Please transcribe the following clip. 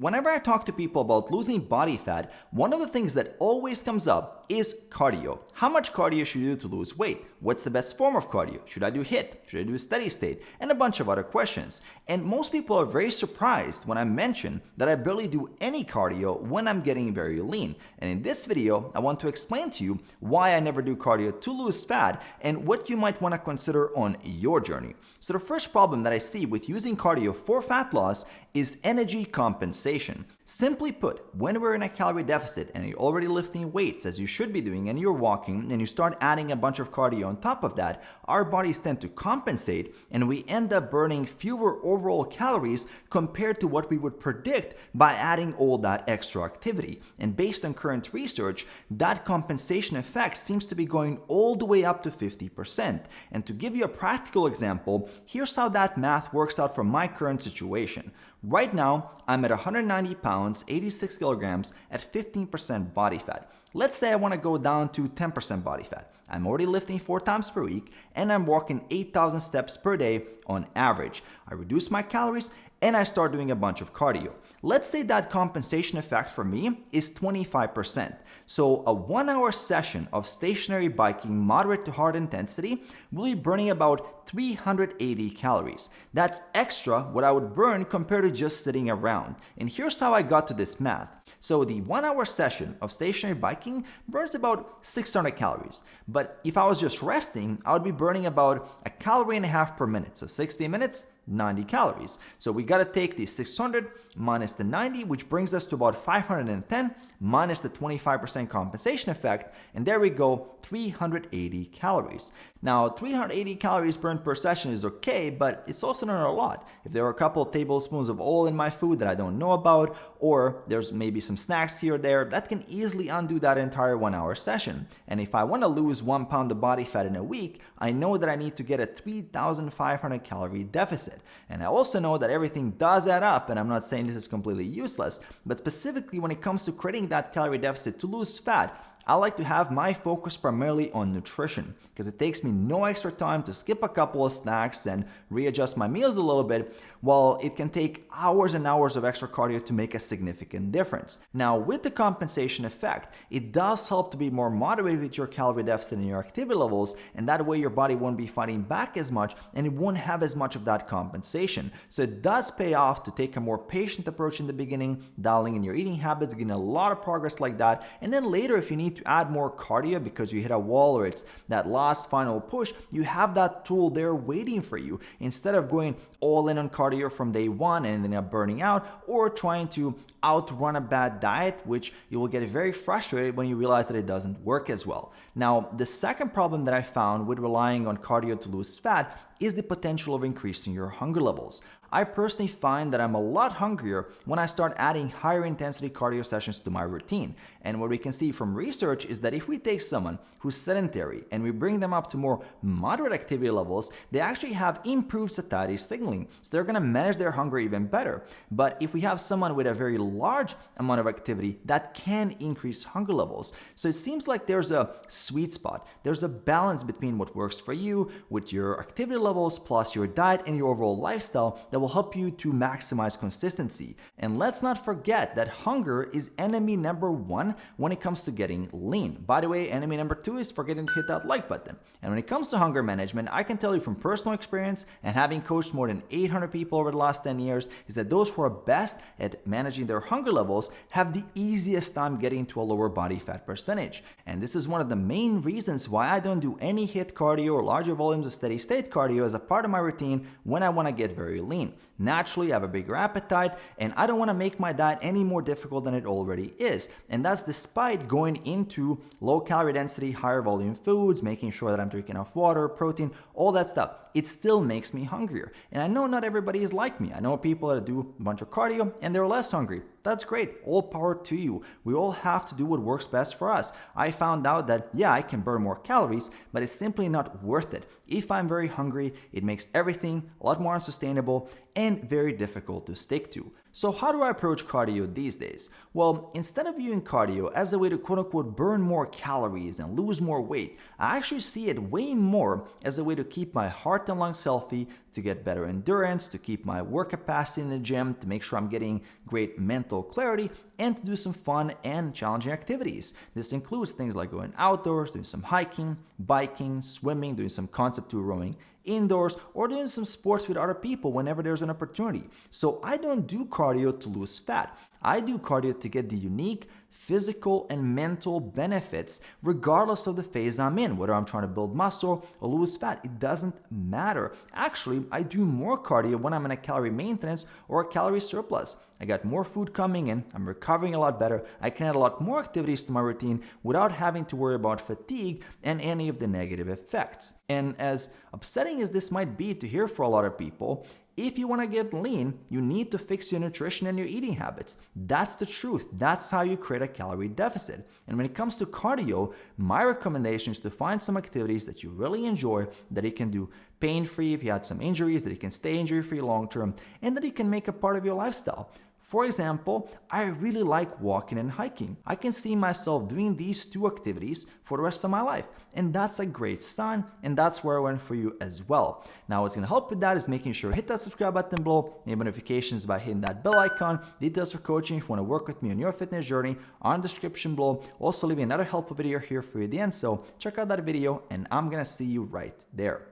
Whenever I talk to people about losing body fat, one of the things that always comes up is cardio. How much cardio should you do to lose weight? What's the best form of cardio? Should I do HIIT? Should I do steady state? And a bunch of other questions. And most people are very surprised when I mention that I barely do any cardio when I'm getting very lean. And in this video, I want to explain to you why I never do cardio to lose fat and what you might want to consider on your journey. So the first problem that I see with using cardio for fat loss is energy compensation. Simply put, when we're in a calorie deficit and you're already lifting weights as you should be doing and you're walking and you start adding a bunch of cardio on top of that, our bodies tend to compensate and we end up burning fewer overall calories compared to what we would predict by adding all that extra activity. And based on current research, that compensation effect seems to be going all the way up to 50%. And to give you a practical example, here's how that math works out for my current situation. Right now, I'm at 190 pounds, 86 kilograms at 15% body fat. Let's say I want to go down to 10% body fat. I'm already lifting 4 times per week and I'm walking 8,000 steps per day on average. I reduce my calories and I start doing a bunch of cardio. Let's say that compensation effect for me is 25%. So a 1-hour session of stationary biking, moderate to hard intensity, will be burning about 380 calories. That's extra what I would burn compared to just sitting around. And here's how I got to this math. So the 1-hour session of stationary biking burns about 600 calories. But if I was just resting, I would be burning about 1.5 calories per minute. So 60 minutes, 90 calories. So we got to take the 600 minus the 90, which brings us to about 510 minus the 25% compensation effect. And there we go, 380 calories. Now, 380 calories burned per session is okay, but it's also not a lot. If there are a couple of tablespoons of oil in my food that I don't know about, or there's maybe some snacks here or there, that can easily undo that entire 1-hour session. And if I want to lose 1 pound of body fat in a week, I know that I need to get a 3,500 calorie deficit. And I also know that everything does add up, and I'm not saying this is completely useless, but specifically when it comes to creating that calorie deficit to lose fat, I like to have my focus primarily on nutrition because it takes me no extra time to skip a couple of snacks and readjust my meals a little bit, while it can take hours and hours of extra cardio to make a significant difference. Now, with the compensation effect, it does help to be more moderate with your calorie deficit and your activity levels, and that way your body won't be fighting back as much and it won't have as much of that compensation. So it does pay off to take a more patient approach in the beginning, dialing in your eating habits, getting a lot of progress like that, and then later if you need to add more cardio because you hit a wall or it's that last final push, you have that tool there waiting for you instead of going all in on cardio from day one and then burning out, or trying to outrun a bad diet, which you will get very frustrated when you realize that it doesn't work as well. Now, the second problem that I found with relying on cardio to lose fat is the potential of increasing your hunger levels. I personally find that I'm a lot hungrier when I start adding higher intensity cardio sessions to my routine. And what we can see from research is that if we take someone who's sedentary and we bring them up to more moderate activity levels, they actually have improved satiety signaling. So they're going to manage their hunger even better. But if we have someone with a very large amount of activity, that can increase hunger levels. So it seems like there's a sweet spot. There's a balance between what works for you with your activity levels plus your diet and your overall lifestyle that will help you to maximize consistency. And let's not forget that hunger is enemy number 1 when it comes to getting lean. By the way, enemy number 2 is forgetting to hit that like button. And when it comes to hunger management, I can tell you from personal experience and having coached more than 800 people over the last 10 years is that those who are best at managing their hunger levels have the easiest time getting to a lower body fat percentage. And this is one of the main reasons why I don't do any HIIT cardio or larger volumes of steady state cardio as a part of my routine when I want to get very lean. Naturally, I have a bigger appetite and I don't want to make my diet any more difficult than it already is. And that's despite going into low calorie density, higher volume foods, making sure that I'm drinking enough water, protein, all that stuff. It still makes me hungrier. And I know not everybody is like me. I know people that do a bunch of cardio and they're less hungry. That's great. All power to you. We all have to do what works best for us. I found out that, yeah, I can burn more calories, but it's simply not worth it. If I'm very hungry, it makes everything a lot more unsustainable and very difficult to stick to. So how do I approach cardio these days? Well, instead of viewing cardio as a way to quote-unquote burn more calories and lose more weight, I actually see it way more as a way to keep my heart and lungs healthy, to get better endurance, to keep my work capacity in the gym, to make sure I'm getting great mental clarity, and to do some fun and challenging activities. This includes things like going outdoors, doing some hiking, biking, swimming, doing some concept 2 rowing indoors, or doing some sports with other people whenever there's an opportunity. So I don't do cardio to lose fat. I do cardio to get the unique physical and mental benefits regardless of the phase I'm in, whether I'm trying to build muscle or lose fat. It doesn't matter. Actually, I do more cardio when I'm in a calorie maintenance or a calorie surplus. I got more food coming in, I'm recovering a lot better, I can add a lot more activities to my routine without having to worry about fatigue and any of the negative effects. And as upsetting as this might be to hear for a lot of people, if you want to get lean, you need to fix your nutrition and your eating habits. That's the truth. That's how you create a calorie deficit. And when it comes to cardio, my recommendation is to find some activities that you really enjoy, that you can do pain-free if you had some injuries, that you can stay injury-free long-term, and that you can make a part of your lifestyle. For example, I really like walking and hiking. I can see myself doing these 2 activities for the rest of my life. And that's a great sign, and that's where I went for you as well. Now, what's going to help with that is making sure to hit that subscribe button below, enable notifications by hitting that bell icon, details for coaching if you want to work with me on your fitness journey on the description below. Also, leaving another helpful video here for you at the end, so check out that video, and I'm going to see you right there.